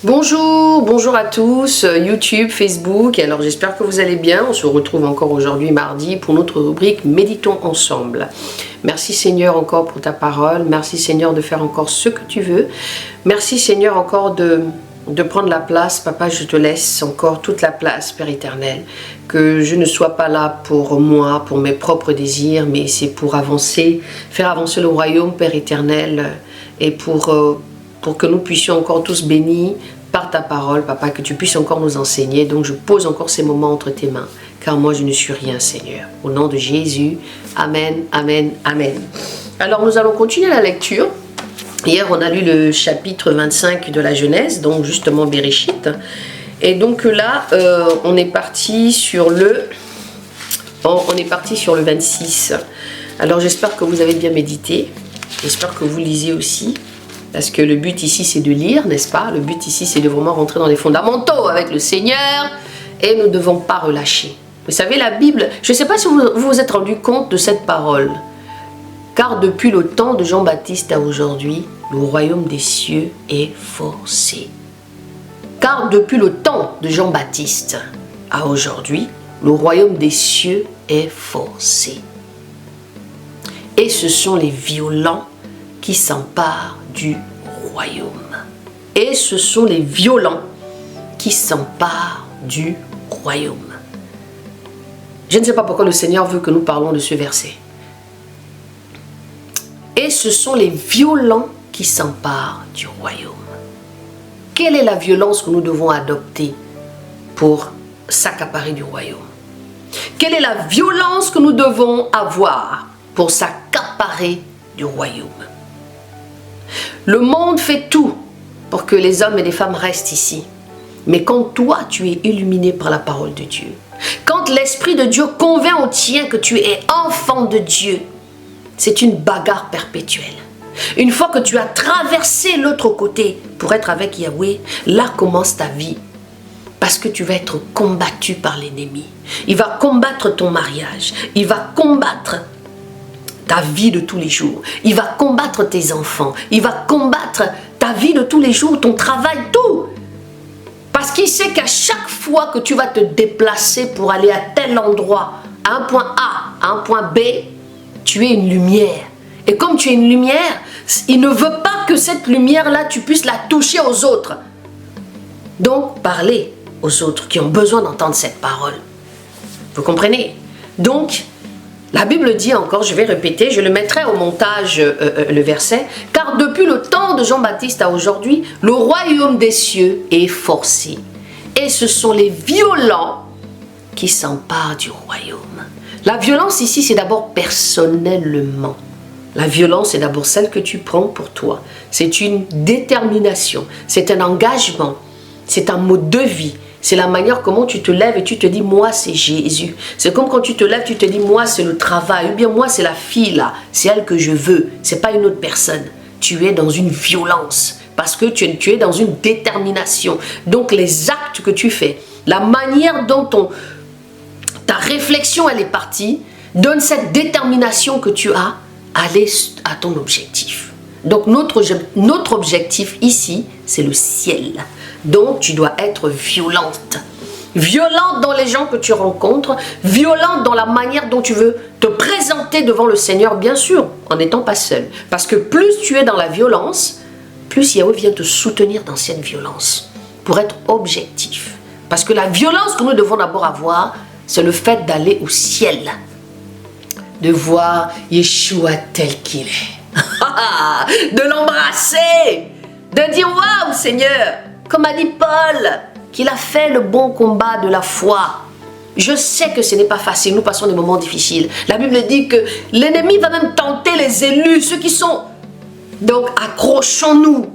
Bonjour, bonjour à tous, YouTube, Facebook, alors j'espère que vous allez bien. On se retrouve encore aujourd'hui mardi pour notre rubrique Méditons ensemble. Merci Seigneur encore pour ta parole, merci Seigneur de faire encore ce que tu veux. Merci Seigneur encore de prendre la place. Papa, je te laisse encore toute la place, Père éternel. Que je ne sois pas là pour moi, pour mes propres désirs, mais c'est pour avancer, faire avancer le royaume, Père éternel, et pour que nous puissions encore tous bénis par ta parole, Papa, que tu puisses encore nous enseigner. Donc je pose encore ces moments entre tes mains, car moi je ne suis rien, Seigneur. Au nom de Jésus, Amen, Amen, Amen. Alors nous allons continuer la lecture. Hier on a lu le chapitre 25 de la Genèse, donc justement Bereshit. Et donc là, on est parti sur le 26. Alors j'espère que vous avez bien médité. J'espère que vous lisez aussi. Parce que le but ici, c'est de lire, n'est-ce pas? Le but ici, c'est de vraiment rentrer dans les fondamentaux avec le Seigneur. Et nous ne devons pas relâcher. Vous savez, la Bible, je ne sais pas si vous vous êtes rendu compte de cette parole. Car depuis le temps de Jean-Baptiste à aujourd'hui, le royaume des cieux est forcé. Car depuis le temps de Jean-Baptiste à aujourd'hui, le royaume des cieux est forcé. Et ce sont les violents qui s'emparent du royaume. Et ce sont les violents qui s'emparent du royaume. Je ne sais pas pourquoi le Seigneur veut que nous parlons de ce verset. Et ce sont les violents qui s'emparent du royaume. Quelle est la violence que nous devons adopter pour s'accaparer du royaume? Quelle est la violence que nous devons avoir pour s'accaparer du royaume? Le monde fait tout pour que les hommes et les femmes restent ici. Mais quand toi, tu es illuminé par la parole de Dieu, quand l'Esprit de Dieu convainc au tien que tu es enfant de Dieu, c'est une bagarre perpétuelle. Une fois que tu as traversé l'autre côté pour être avec Yahweh, là commence ta vie. Parce que tu vas être combattu par l'ennemi. Il va combattre ton mariage. Il va combattre ta vie de tous les jours. Il va combattre tes enfants. Il va combattre ta vie de tous les jours, ton travail, tout. Parce qu'il sait qu'à chaque fois que tu vas te déplacer pour aller à tel endroit, à un point A, à un point B, tu es une lumière. Et comme tu es une lumière, il ne veut pas que cette lumière-là, tu puisses la toucher aux autres. Donc, parlez aux autres qui ont besoin d'entendre cette parole. Vous comprenez? Donc, la Bible dit encore, je vais répéter, je le mettrai au montage, le verset. Car depuis le temps de Jean-Baptiste à aujourd'hui, le royaume des cieux est forcé. Et ce sont les violents qui s'emparent du royaume. La violence ici, c'est d'abord personnellement. La violence, c'est d'abord celle que tu prends pour toi. C'est une détermination, c'est un engagement, c'est un mode de vie. C'est la manière comment tu te lèves et tu te dis, moi c'est Jésus. C'est comme quand tu te lèves, tu te dis, moi c'est le travail. Ou bien moi c'est la fille là, c'est elle que je veux. C'est pas une autre personne. Tu es dans une violence parce que tu es dans une détermination. Donc les actes que tu fais, la manière dont ta réflexion elle est partie, donne cette détermination que tu as à aller à ton objectif. Donc notre objectif ici, c'est le ciel. Donc tu dois être violente. Violente dans les gens que tu rencontres, violente dans la manière dont tu veux te présenter devant le Seigneur, bien sûr, en n'étant pas seul. Parce que plus tu es dans la violence, plus Yahweh vient te soutenir dans cette violence, pour être objectif. Parce que la violence que nous devons d'abord avoir, c'est le fait d'aller au ciel. De voir Yeshua tel qu'il est. De l'embrasser. De dire, waouh Seigneur, comme a dit Paul, qu'il a fait le bon combat de la foi. Je sais que ce n'est pas facile, nous passons des moments difficiles. La Bible dit que l'ennemi va même tenter les élus, ceux qui sont... Donc accrochons-nous.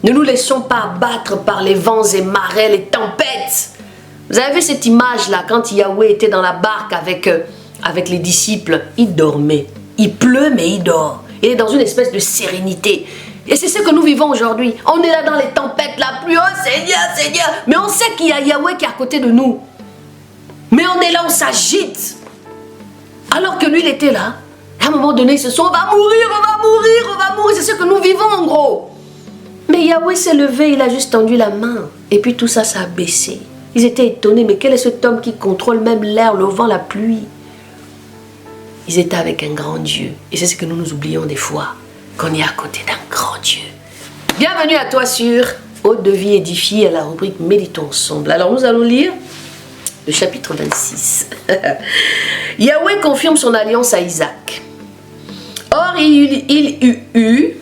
Ne nous laissons pas abattre par les vents et marées, les tempêtes. Vous avez vu cette image-là, quand Yahweh était dans la barque avec les disciples, il dormait. Il pleut, mais il dort. Il est dans une espèce de sérénité. Et c'est ce que nous vivons aujourd'hui. On est là dans les tempêtes, la pluie, oh Seigneur, Seigneur. Mais on sait qu'il y a Yahweh qui est à côté de nous. Mais on est là, on s'agite. Alors que lui, il était là. À un moment donné, il se dit, on va mourir, on va mourir, on va mourir. C'est ce que nous vivons en gros. Mais Yahweh s'est levé, il a juste tendu la main. Et puis tout ça, ça a baissé. Ils étaient étonnés, mais quel est cet homme qui contrôle même l'air, le vent, la pluie? Ils étaient avec un grand Dieu. Et c'est ce que nous oublions des fois, qu'on est à côté d'un grand Dieu. Bienvenue à toi sur Hôte de vie édifiée, à la rubrique Méditons ensemble. Alors nous allons lire le chapitre 26. Yahweh confirme son alliance à Isaac. Or, il y eut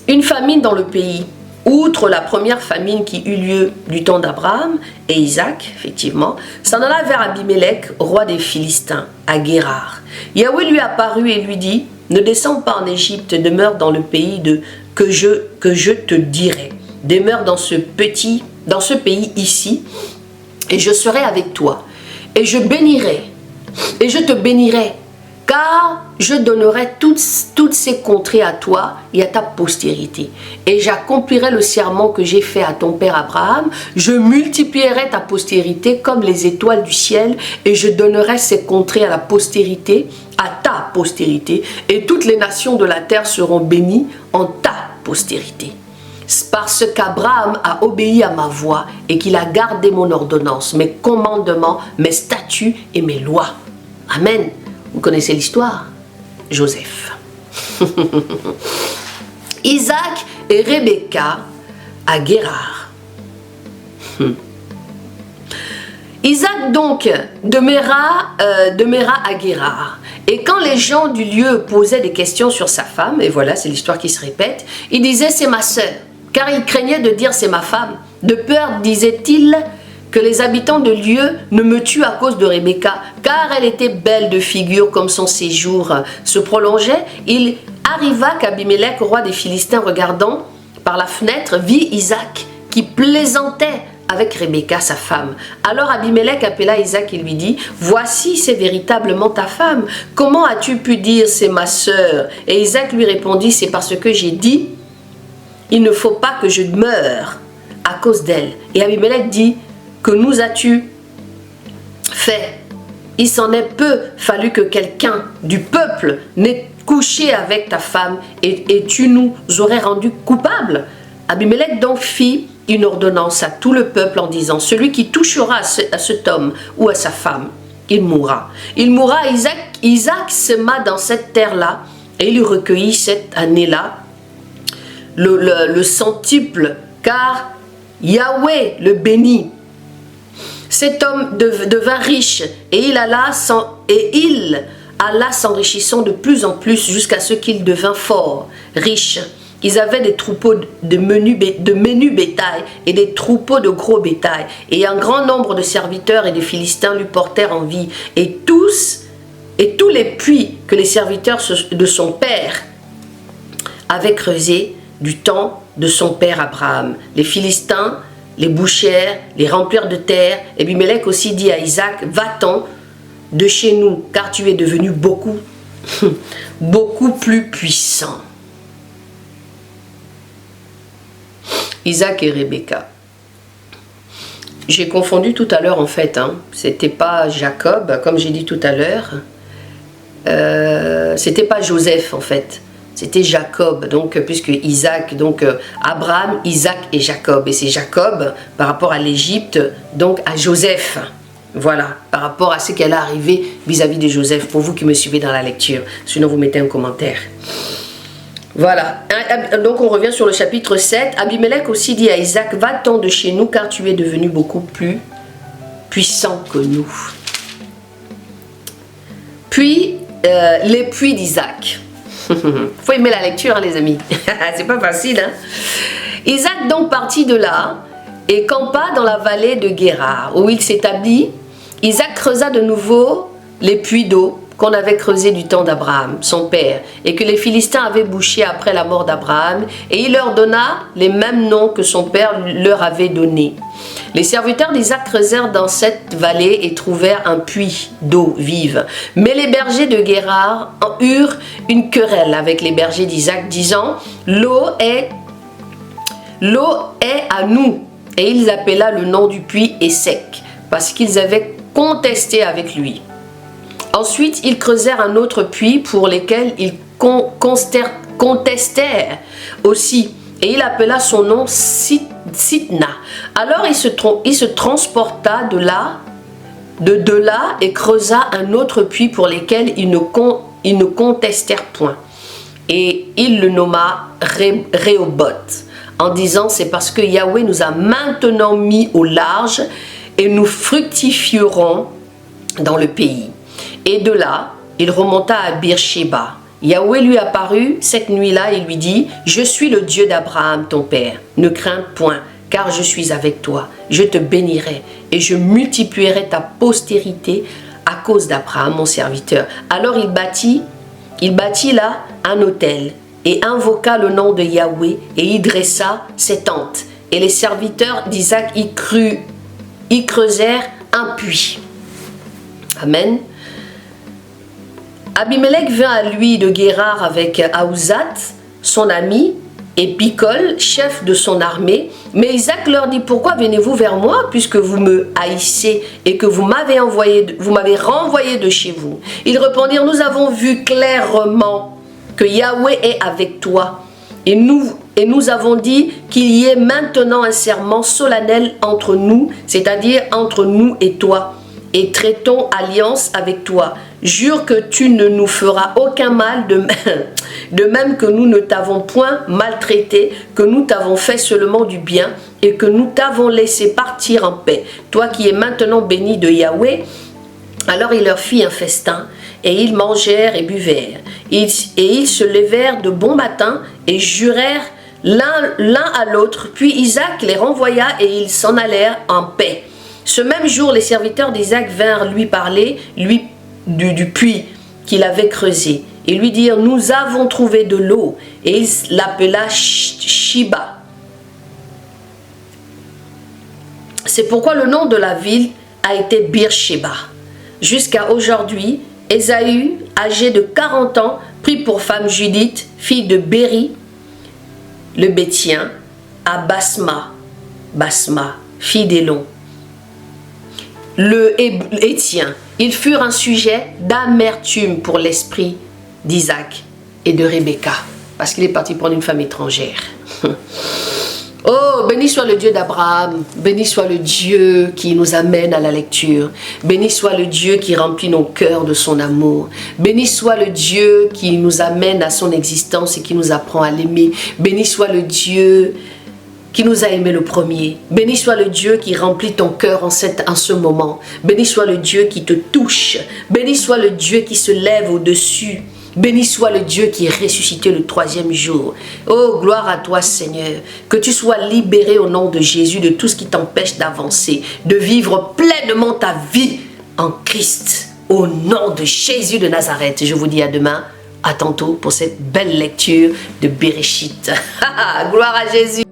une famine dans le pays. Outre la première famine qui eut lieu du temps d'Abraham et Isaac, effectivement, s'en alla vers Abimelech, roi des Philistins, à Guérar. Yahweh lui apparut et lui dit, ne descends pas en Égypte, demeure dans le pays que je te dirai. Demeure dans ce pays ici, et je serai avec toi. Et je bénirai, et je te bénirai, car je donnerai toutes ces contrées à toi et à ta postérité. Et j'accomplirai le serment que j'ai fait à ton père Abraham. Je multiplierai ta postérité comme les étoiles du ciel, et je donnerai ces contrées à la postérité, à ta postérité, et toutes les nations de la terre seront bénies en ta postérité. Parce qu'Abraham a obéi à ma voix et qu'il a gardé mon ordonnance, mes commandements, mes statuts et mes lois. Amen. Vous connaissez l'histoire? Joseph. Isaac et Rebecca à Guérar. Isaac donc demeura à Guérar. Et quand les gens du lieu posaient des questions sur sa femme, et voilà, c'est l'histoire qui se répète, il disait c'est ma sœur, car il craignait de dire c'est ma femme. De peur, disait-il, que les habitants de lieu ne me tuent à cause de Rebecca, car elle était belle de figure comme son séjour se prolongeait. Il arriva qu'Abimelech, roi des Philistins, regardant par la fenêtre, vit Isaac qui plaisantait avec Rebecca, sa femme. Alors Abimelech appela Isaac et lui dit, voici, c'est véritablement ta femme. Comment as-tu pu dire c'est ma sœur? Et Isaac lui répondit, c'est parce que j'ai dit, il ne faut pas que je meure à cause d'elle. Et Abimelech dit, que nous as-tu fait? Il s'en est peu fallu que quelqu'un du peuple n'ait couché avec ta femme et tu nous aurais rendus coupables. Abimelech donc fit une ordonnance à tout le peuple en disant, celui qui touchera à cet homme ou à sa femme, il mourra. Il mourra, Isaac sema dans cette terre-là et il recueillit cette année-là le centuple, car Yahweh le bénit. Cet homme devint riche et il alla s'enrichissant de plus en plus jusqu'à ce qu'il devint fort, riche. Ils avaient des troupeaux de menu bétail et des troupeaux de gros bétail. Et un grand nombre de serviteurs et de Philistins lui portèrent envie. Et tous les puits que les serviteurs de son père avaient creusés du temps de son père Abraham. Les Philistins les bouchèrent, les remplirent de terre. Et Abimelech aussi dit à Isaac, va-t'en de chez nous, car tu es devenu beaucoup plus puissant. Isaac et Rebecca. J'ai confondu tout à l'heure en fait, c'était pas Jacob, comme j'ai dit tout à l'heure, c'était pas Joseph en fait. C'était Jacob, donc puisque Isaac, donc Abraham, Isaac et Jacob. Et c'est Jacob par rapport à l'Égypte, donc à Joseph. Voilà, par rapport à ce qu'elle a arrivé vis-à-vis de Joseph, pour vous qui me suivez dans la lecture. Sinon, vous mettez un commentaire. Voilà, donc on revient sur le chapitre 7. Abimelech aussi dit à Isaac, va-t'en de chez nous, car tu es devenu beaucoup plus puissant que nous. Puis, les puits d'Isaac. Faut aimer la lecture, les amis. C'est pas facile, Isaac donc partit de là et campa dans la vallée de Guérar, où il s'établit. Isaac creusa de nouveau les puits d'eau qu'on avait creusés du temps d'Abraham, son père, et que les Philistins avaient bouchés après la mort d'Abraham, et il leur donna les mêmes noms que son père leur avait donnés. Les serviteurs d'Isaac creusèrent dans cette vallée et trouvèrent un puits d'eau vive. Mais les bergers de Guérar en eurent une querelle avec les bergers d'Isaac, disant « L'eau est à nous ». Et ils appela le nom du puits Essek, parce qu'ils avaient contesté avec lui. Ensuite, ils creusèrent un autre puits pour lesquels ils contestèrent aussi. et il appela son nom Sitna. Alors il se transporta de là et creusa un autre puits pour lesquels ils ne contestèrent point. Et il le nomma Rehoboth, en disant: c'est parce que Yahweh nous a maintenant mis au large et nous fructifierons dans le pays. Et de là, il remonta à Beersheba. Yahweh lui apparut cette nuit-là et lui dit: je suis le Dieu d'Abraham ton père, ne crains point, car je suis avec toi, je te bénirai et je multiplierai ta postérité à cause d'Abraham mon serviteur. Alors il bâtit là un autel et invoqua le nom de Yahweh et y dressa ses tentes. Et les serviteurs d'Isaac y creusèrent un puits. Amen. Abimelech vint à lui de Guérar avec Ahuzat, son ami, et Picol, chef de son armée. Mais Isaac leur dit: pourquoi venez-vous vers moi, puisque vous me haïssez et que vous m'avez renvoyé de chez vous? Ils répondirent: nous avons vu clairement que Yahweh est avec toi. Et nous avons dit qu'il y ait maintenant un serment solennel entre nous, c'est-à-dire entre nous et toi, et traitons alliance avec toi. Jure que tu ne nous feras aucun mal, de même que nous ne t'avons point maltraité, que nous t'avons fait seulement du bien et que nous t'avons laissé partir en paix, toi qui es maintenant béni de Yahweh. Alors il leur fit un festin, et ils mangèrent et buvèrent. Et ils se levèrent de bon matin et jurèrent l'un à l'autre. Puis Isaac les renvoya et ils s'en allèrent en paix. Ce même jour, les serviteurs d'Isaac vinrent lui parler, du puits qu'il avait creusé, et lui dirent: nous avons trouvé de l'eau. Et il l'appela Shiba. C'est pourquoi le nom de la ville a été Beersheba. Jusqu'à aujourd'hui, Ésaü, âgé de 40 ans, prit pour femme Judith, fille de Béri, le Béthien, à Basma, fille d'Élon, le Hétien. Ils furent un sujet d'amertume pour l'esprit d'Isaac et de Rebecca, parce qu'il est parti prendre une femme étrangère. Oh, béni soit le Dieu d'Abraham, béni soit le Dieu qui nous amène à la lecture, béni soit le Dieu qui remplit nos cœurs de son amour, béni soit le Dieu qui nous amène à son existence et qui nous apprend à l'aimer, béni soit le Dieu qui nous a aimé le premier. Béni soit le Dieu qui remplit ton cœur en ce moment. Béni soit le Dieu qui te touche. Béni soit le Dieu qui se lève au-dessus. Béni soit le Dieu qui est ressuscité le 3e jour. Oh, gloire à toi, Seigneur. Que tu sois libéré au nom de Jésus de tout ce qui t'empêche d'avancer, de vivre pleinement ta vie en Christ. Au nom de Jésus de Nazareth. Je vous dis à demain, à tantôt pour cette belle lecture de Béréchit. Gloire à Jésus.